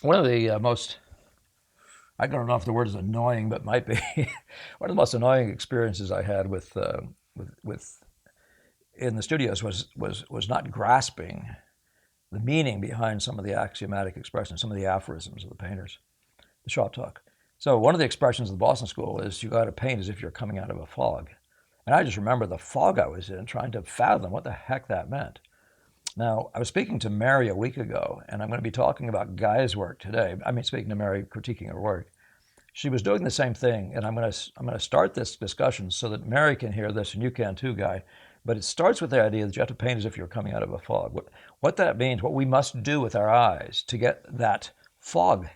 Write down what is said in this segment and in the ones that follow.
One of the most, I don't know if the word is annoying, but might be one of the most annoying experiences I had with in the studios was not grasping the meaning behind some of the axiomatic expressions, some of the aphorisms of the painters, the shop talk. So one of the expressions of the Boston School is you got to paint as if you're coming out of a fog. And I just remember the fog I was in trying to fathom what the heck that meant. Now, I was speaking to Mary a week ago, and I'm going to be talking about Guy's work today. I mean, speaking to Mary, critiquing her work. She was doing the same thing, and I'm going to start this discussion so that Mary can hear this, and you can too, Guy. But it starts with the idea that you have to paint as if you're coming out of a fog. What that means, what we must do with our eyes to get that fog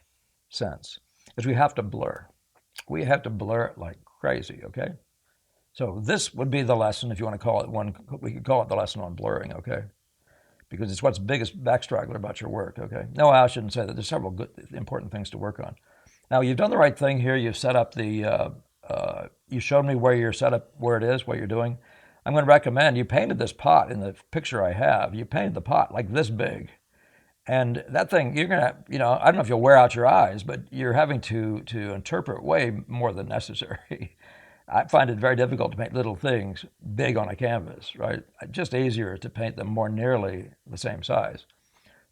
sense, is we have to blur. We have to blur it like crazy, okay? So this would be the lesson, if you want to call it one. We could call it the lesson on blurring, okay? Because it's what's biggest back-straggler about your work, okay? No, I shouldn't say that. There's several good, important things to work on. Now, you've done the right thing here. You've set up you showed me where you're set up, where it is, what you're doing. I'm going to recommend you painted this pot in the picture I have. You painted the pot like this big. And that thing, you're going to, I don't know if you'll wear out your eyes, but you're having to interpret way more than necessary. I find it very difficult to paint little things big on a canvas, right? Just easier to paint them more nearly the same size.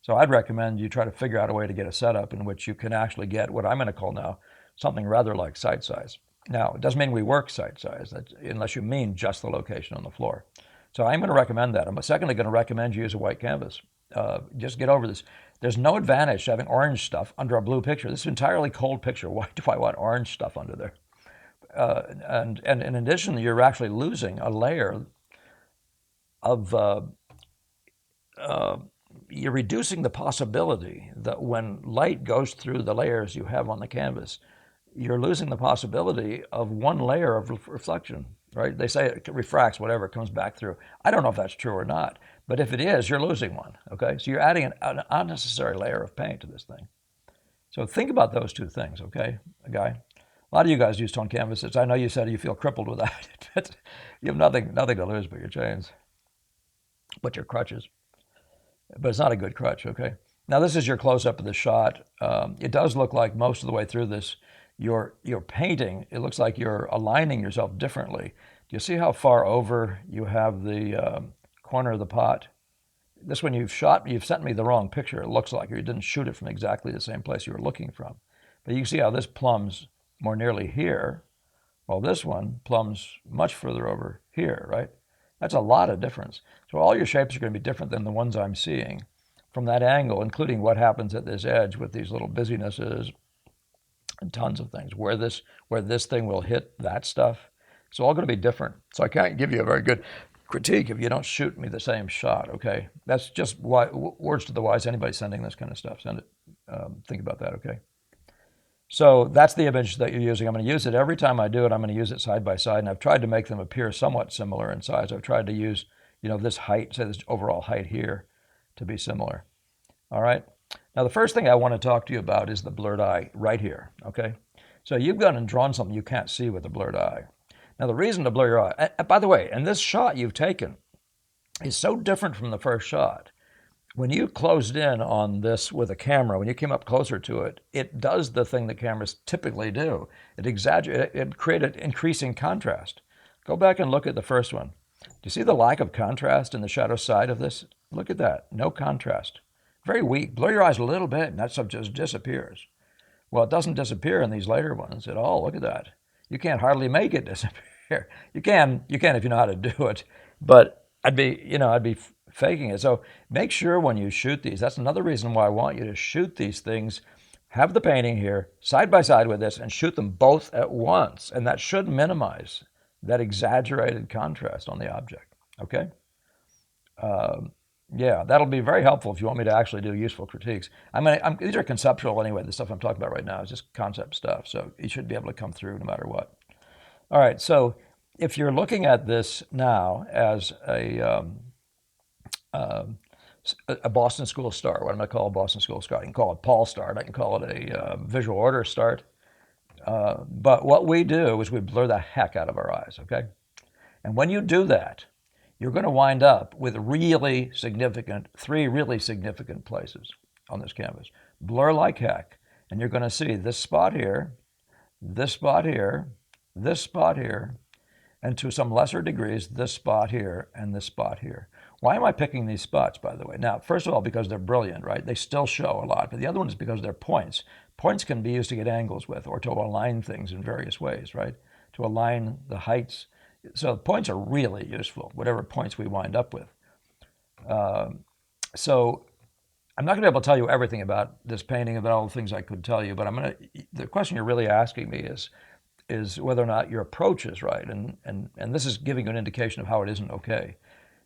So I'd recommend you try to figure out a way to get a setup in which you can actually get what I'm going to call now something rather like sight size. Now, it doesn't mean we work sight size, unless you mean just the location on the floor. So I'm going to recommend that. I'm secondly going to recommend you use a white canvas. Just get over this. There's no advantage to having orange stuff under a blue picture. This is an entirely cold picture. Why do I want orange stuff under there? And in addition, you're actually losing a layer of you're reducing the possibility that when light goes through the layers you have on the canvas, you're losing the possibility of one layer of reflection, right? They say it refracts whatever comes back through. I don't know if that's true or not, but if it is, you're losing one, okay? So you're adding an unnecessary layer of paint to this thing. So think about those two things, okay, Guy? A lot of you guys use tone canvases. I know you said you feel crippled without it, but you have nothing to lose but your chains, but your crutches. But it's not a good crutch, okay? Now this is your close-up of the shot. It does look like most of the way through this, you're painting. It looks like you're aligning yourself differently. Do you see how far over you have the corner of the pot? This one you've sent me the wrong picture. It looks like, or you didn't shoot it from exactly the same place you were looking from. But you can see how this plumbs more nearly here, while this one plumbs much further over here, right? That's a lot of difference. So all your shapes are going to be different than the ones I'm seeing from that angle, including what happens at this edge with these little busynesses and tons of things, where this thing will hit that stuff. It's all going to be different. So I can't give you a very good critique if you don't shoot me the same shot, okay? That's just words to the wise. Anybody sending this kind of stuff, send it. Think about that, okay? So that's the image that you're using. I'm going to use it every time I do it. I'm going to use it side by side, and I've tried to make them appear somewhat similar in size. I've tried to use, this height, say this overall height here, to be similar. All right. Now the first thing I want to talk to you about is the blurred eye right here. Okay. So you've gone and drawn something you can't see with a blurred eye. Now the reason to blur your eye, by the way, and this shot you've taken is so different from the first shot. When you closed in on this with a camera, when you came up closer to it, it does the thing that cameras typically do. It created increasing contrast. Go back and look at the first one. Do you see the lack of contrast in the shadow side of this? Look at that, no contrast. Very weak. Blur your eyes a little bit and that stuff just disappears. Well, it doesn't disappear in these later ones at all. Look at that. You can't hardly make it disappear. You can if you know how to do it, but I'd be faking it. So make sure when you shoot these, that's another reason why I want you to shoot these things, have the painting here side by side with this and shoot them both at once. And that should minimize that exaggerated contrast on the object, okay? Yeah, that'll be very helpful if you want me to actually do useful critiques. These are conceptual anyway. The stuff I'm talking about right now is just concept stuff, so you should be able to come through no matter what. All right, so if you're looking at this now as a Boston School start, what I'm going to call a Boston School start, I can call it Paul start, I can call it a visual order start, but what we do is we blur the heck out of our eyes, okay? And when you do that, you're going to wind up with three really significant places on this canvas. blur like heck. And you're going to see this spot here, this spot here, this spot here, and to some lesser degrees, this spot here and this spot here. Why am I picking these spots, by the way? Now, first of all, because they're brilliant, right? They still show a lot. But the other one is because they're points. Points can be used to get angles with or to align things in various ways, right? To align the heights. So points are really useful, whatever points we wind up with. So I'm not going to be able to tell you everything about this painting, about all the things I could tell you, but the question you're really asking me is whether or not your approach is right. And this is giving you an indication of how it isn't okay.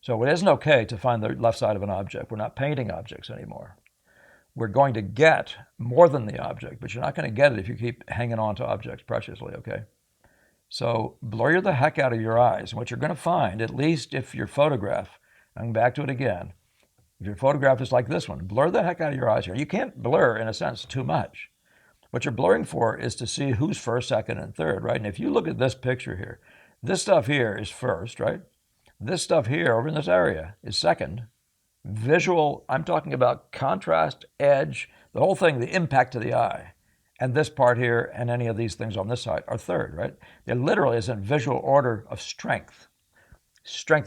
So it isn't okay to find the left side of an object. We're not painting objects anymore. We're going to get more than the object, but you're not going to get it if you keep hanging on to objects preciously, okay? So blur the heck out of your eyes. And what you're going to find, at least if your photograph, I'm back to it again, if your photograph is like this one, blur the heck out of your eyes here. You can't blur, in a sense, too much. What you're blurring for is to see who's first, second, and third, right? And if you look at this picture here, this stuff here is first, right? This stuff here over in this area is second. Visual, I'm talking about contrast, edge, the whole thing, the impact to the eye. And this part here and any of these things on this side are third, right? It literally is in visual order of strength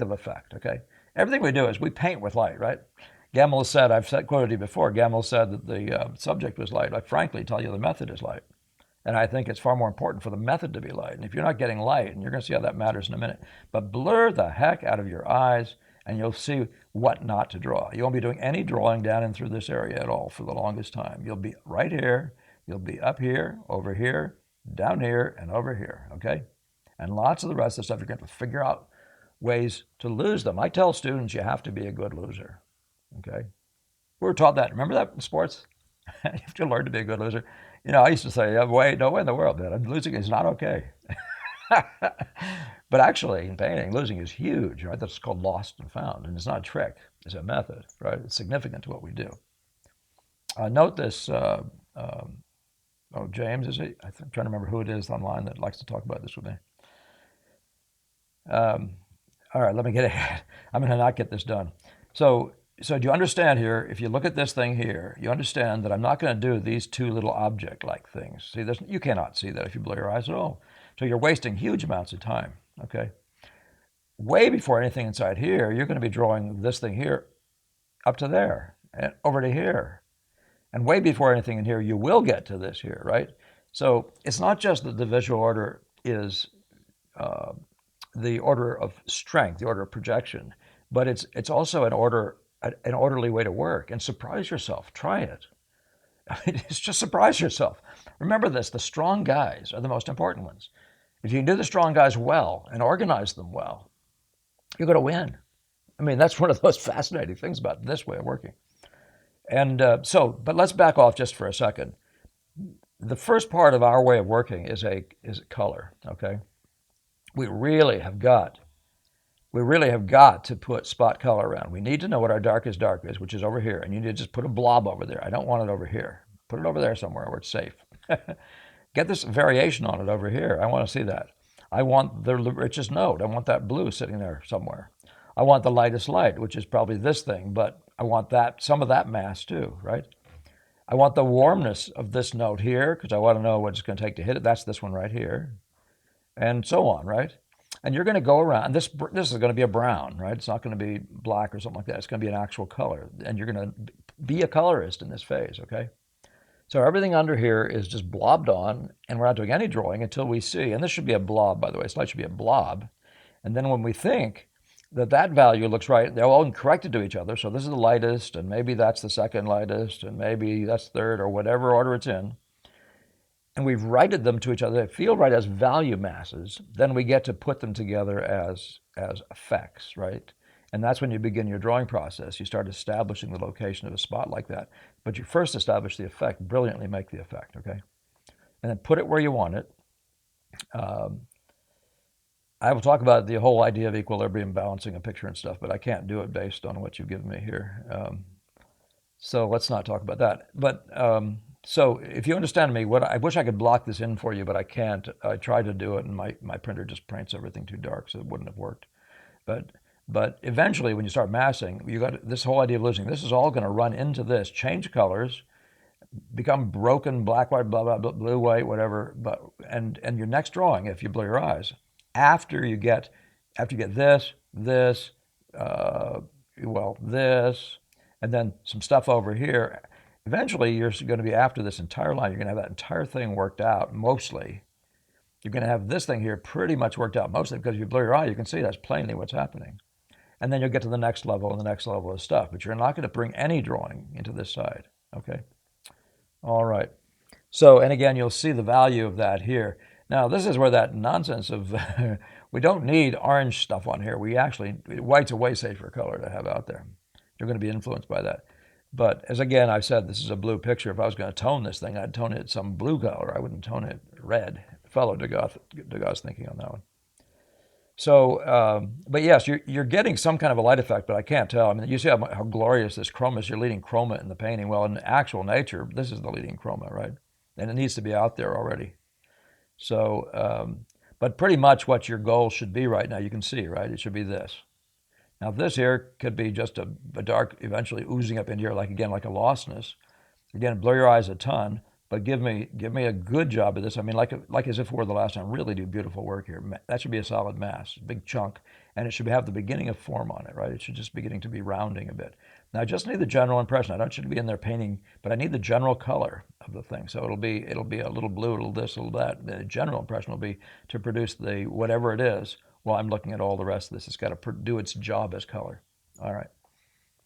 of effect, okay? Everything we do is we paint with light, right? Gamble said, quoted you before, Gamble said that the subject was light. I frankly tell you the method is light. And I think it's far more important for the method to be light. And if you're not getting light, and you're going to see how that matters in a minute, but blur the heck out of your eyes and you'll see what not to draw. You won't be doing any drawing down and through this area at all for the longest time. You'll be right here, you'll be up here, over here, down here, and over here, okay? And lots of the rest of the stuff, you're going to figure out ways to lose them. I tell students you have to be a good loser, okay? We were taught that. Remember that in sports? You have to learn to be a good loser. You know, I used to say, no way in the world, man. Losing is not okay. But actually, in painting, losing is huge, right? That's called lost and found. And it's not a trick. It's a method, right? It's significant to what we do. Note this. James, is it? I'm trying to remember who it is online that likes to talk about this with me. All right, let me get ahead. I'm going to not get this done. So do you understand here, if you look at this thing here, you understand that I'm not going to do these two little object-like things. See, you cannot see that if you blur your eyes at all. So you're wasting huge amounts of time, okay? Way before anything inside here, you're going to be drawing this thing here up to there and over to here. And way before anything in here, you will get to this here, right? So it's not just that the visual order is the order of strength, the order of projection, but it's also an orderly way to work. And surprise yourself. Try it. I mean, it's just surprise yourself. Remember this, the strong guys are the most important ones. If you can do the strong guys well and organize them well, you're going to win. I mean, that's one of those fascinating things about this way of working. And but let's back off just for a second. The first part of our way of working is a color, okay? We really have got to put spot color around. We need to know what our darkest dark is, which is over here. And you need to just put a blob over there. I don't want it over here. Put it over there somewhere where it's safe. Get this variation on it over here. I want to see that. I want the richest note. I want that blue sitting there somewhere. I want the lightest light, which is probably this thing, but I want some of that mass too, right? I want the warmness of this note here because I want to know what it's going to take to hit it. That's this one right here. And so on, right? And you're going to go around. This is going to be a brown, right? It's not going to be black or something like that. It's going to be an actual color. And you're going to be a colorist in this phase, okay? So everything under here is just blobbed on, and we're not doing any drawing until we see, and this should be a blob, by the way. This light should be a blob. And then when we think that value looks right, they're all corrected to each other. So this is the lightest, and maybe that's the second lightest, and maybe that's third, or whatever order it's in. And we've righted them to each other. They feel right as value masses. Then we get to put them together as effects, right? And that's when you begin your drawing process. You start establishing the location of a spot like that. But you first establish the effect, brilliantly make the effect, okay? And then put it where you want it. I will talk about the whole idea of equilibrium, balancing a picture and stuff, but I can't do it based on what you've given me here. So let's not talk about that. But so if you understand me, I wish I could block this in for you, but I can't. I tried to do it, and my printer just prints everything too dark, so it wouldn't have worked. But eventually, when you start massing, you got this whole idea of losing. This is all going to run into this, change colors, become broken, black, white, blah, blah, blah, blue, white, whatever. But and your next drawing, if you blur your eyes, after you get this, this, uh, well, this, and then some stuff over here, eventually you're going to be after this entire line. You're going to have that entire thing worked out mostly. You're going to have this thing here pretty much worked out mostly because if you blur your eye, you can see that's plainly what's happening. And then you'll get to the next level and the next level of stuff. But you're not going to bring any drawing into this side. Okay. All right. So, and again, you'll see the value of that here. Now, this is where that nonsense of we don't need orange stuff on here. We actually, white's a way safer color to have out there. You're going to be influenced by that. But as again, I've said, this is a blue picture. If I was going to tone this thing, I'd tone it some blue color. I wouldn't tone it red. Follow Degas' thinking on that one. So, but yes, you're getting some kind of a light effect, but I can't tell. I mean, you see how glorious this chroma is. You're leading chroma in the painting. Well, in actual nature, this is the leading chroma, right? And it needs to be out there already. So, but pretty much what your goal should be right now, you can see, right? It should be this. Now, this here could be just a dark, eventually oozing up in here, like again, like a lostness. Again, blur your eyes a ton, but give me a good job of this. I mean, like as if we're the last time. Really do beautiful work here. That should be a solid mass, a big chunk, and it should have the beginning of form on it, right? It should just be beginning to be rounding a bit. Now, I just need the general impression. I don't should be in there painting, but I need the general color of the thing. So it'll be a little blue, a little this, a little that. The general impression will be to produce the whatever it is. While I'm looking at all the rest of this, it's got to do its job as color. All right.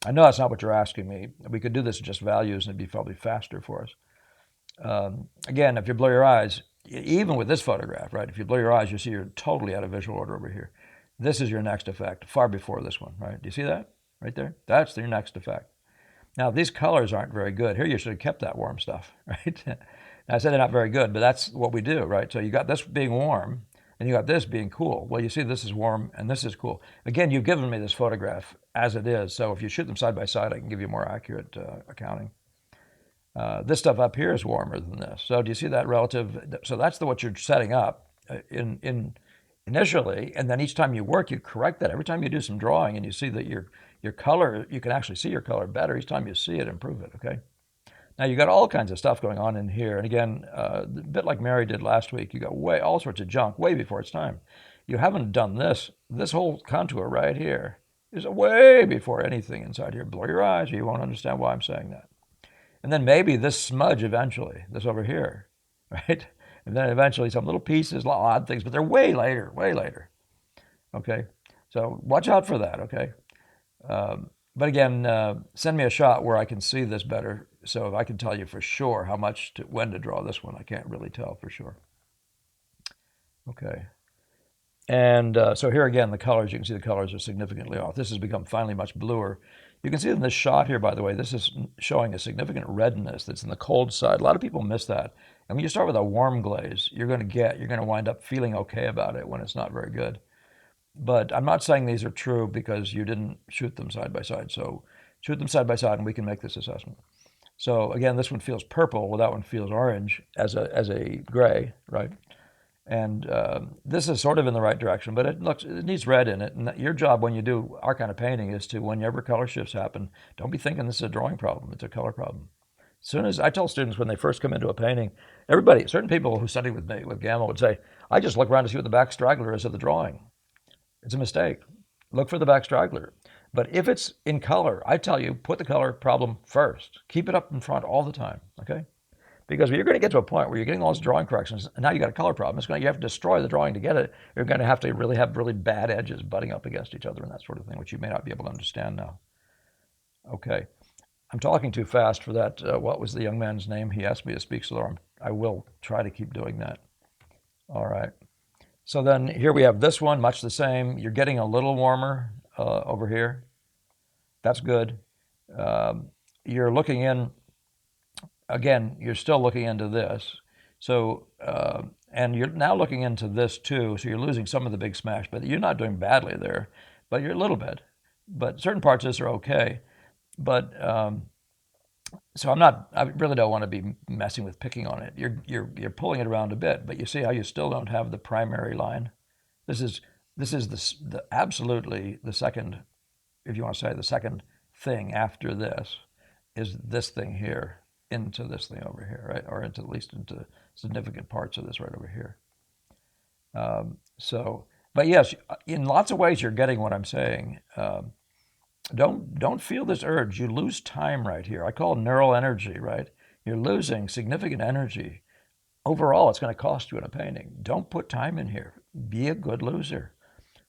I know that's not what you're asking me. We could do this in just values and it'd be probably faster for us. Again, if you blur your eyes, even with this photograph, right? If you blur your eyes, you see you're totally out of visual order over here. This is your next effect, far before this one, right? Do you see that right there? That's your next effect. Now, these colors aren't very good. Here, you should have kept that warm stuff, right? I said they're not very good, but that's what we do, right? So you got this being warm, and you got this being cool. Well, you see this is warm, and this is cool. Again, you've given me this photograph as it is, so if you shoot them side by side, I can give you more accurate accounting. This stuff up here is warmer than this. So do you see that relative? So that's what you're setting up in initially, and then each time you work, you correct that. Every time you do some drawing and you see that your color, you can actually see your color better. Each time you see it, improve it, okay? Now you got all kinds of stuff going on in here. And again, a bit like Mary did last week, you got all sorts of junk way before it's time. You haven't done this. This whole contour right here is way before anything inside here. Blur your eyes or you won't understand why I'm saying that. And then maybe this smudge eventually, this over here, right? And then eventually some little pieces, odd things, but they're way later, okay? So watch out for that, okay? But again, send me a shot where I can see this better so if I can tell you for sure when to draw this one. I can't really tell for sure. Okay. And so here again, the colors, you can see the colors are significantly off. This has become finally much bluer. You can see in this shot here, by the way, this is showing a significant redness that's in the cold side. A lot of people miss that. And when you start with a warm glaze, you're going to wind up feeling okay about it when it's not very good. But I'm not saying these are true because you didn't shoot them side by side. So shoot them side by side and we can make this assessment. So again, this one feels purple, while that one feels orange as a gray, right? And this is sort of in the right direction, but it needs red in it. And your job when you do our kind of painting is to, whenever color shifts happen, don't be thinking this is a drawing problem. It's a color problem. As soon as I tell students when they first come into a painting, certain people who study with me, with Gamma, would say, I just look around to see what the back straggler is of the drawing. It's a mistake. Look for the back straggler. But if it's in color, I tell you, put the color problem first. Keep it up in front all the time, okay? Because you're going to get to a point where you're getting all these drawing corrections, and now you got a color problem. You have to destroy the drawing to get it. You're going to have to have really bad edges butting up against each other and that sort of thing, which you may not be able to understand now. Okay. I'm talking too fast for that. What was the young man's name? He asked me to speak slower. I will try to keep doing that. All right. So then here we have this one, much the same. You're getting a little warmer over here. That's good. You're looking in, again, you're still looking into this. So, and you're now looking into this too. So you're losing some of the big smash, but you're not doing badly there, but you're a little bit. But certain parts of this are okay. But so I really don't want to be messing with picking on it. You're pulling it around a bit, but you see how you still don't have the primary line. This is the absolutely the second, if you want to say the second thing after this is this thing here. into this thing over here, right? Or into at least into significant parts of this right over here. So, but yes, in lots of ways, you're getting what I'm saying. Don't feel this urge. You lose time right here. I call it neural energy, right? You're losing significant energy. Overall, it's going to cost you in a painting. Don't put time in here. Be a good loser.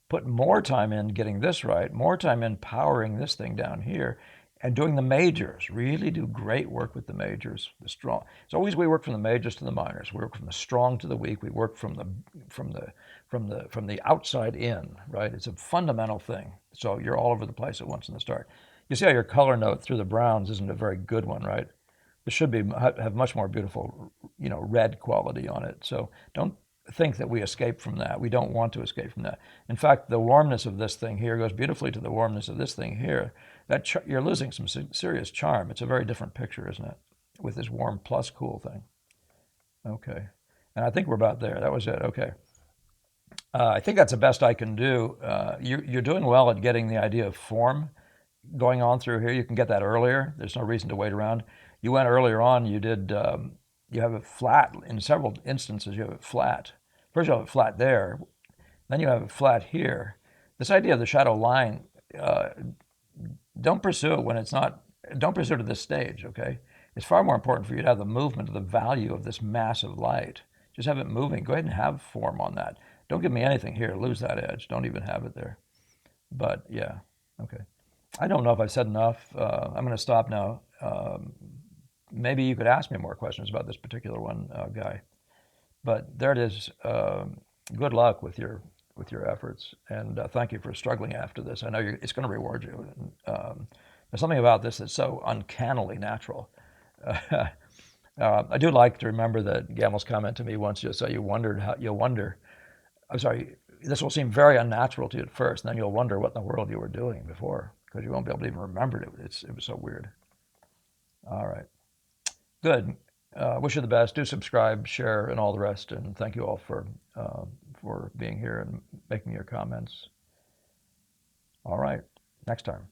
Put more time in getting this right, more time in powering this thing down here, and doing the majors. Really do great work with the majors. The strong. It's always we work from the majors to the minors. We work from the strong to the weak. We work from the outside in. Right? It's a fundamental thing. So you're all over the place at once in the start. You see how your color note through the browns isn't a very good one, right? This should be have much more beautiful, red quality on it. So don't think that we escape from that. We don't want to escape from that. In fact, the warmness of this thing here goes beautifully to the warmness of this thing here. You're losing some serious charm. It's a very different picture, isn't it? With this warm plus cool thing. Okay. And I think we're about there. That was it. Okay. I think that's the best I can do. You're doing well at getting the idea of form going on through here. You can get that earlier. There's no reason to wait around. You went earlier on. You did. You have it flat in several instances. You have it flat. First, you have it flat there. Then you have it flat here. This idea of the shadow line, don't pursue it when it's not. Don't pursue it at this stage. Okay, it's far more important for you to have the movement of the value of this massive light. Just have it moving. Go ahead and have form on that. Don't give me anything here. Lose that edge. Don't even have it there. But yeah, okay. I don't know if I've said enough. I'm going to stop now. Maybe you could ask me more questions about this particular one, guy. But there it is. Good luck with your efforts, and thank you for struggling after this. I know it's going to reward you. There's something about this that's so uncannily natural. I do like to remember that Gamel's comment to me once. Just so you'll wonder. I'm sorry. This will seem very unnatural to you at first, and then you'll wonder what in the world you were doing before, because you won't be able to even remember it. It was so weird. All right. Good. Wish you the best. Do subscribe, share, and all the rest. And thank you all for being here and making your comments. All right. Next time.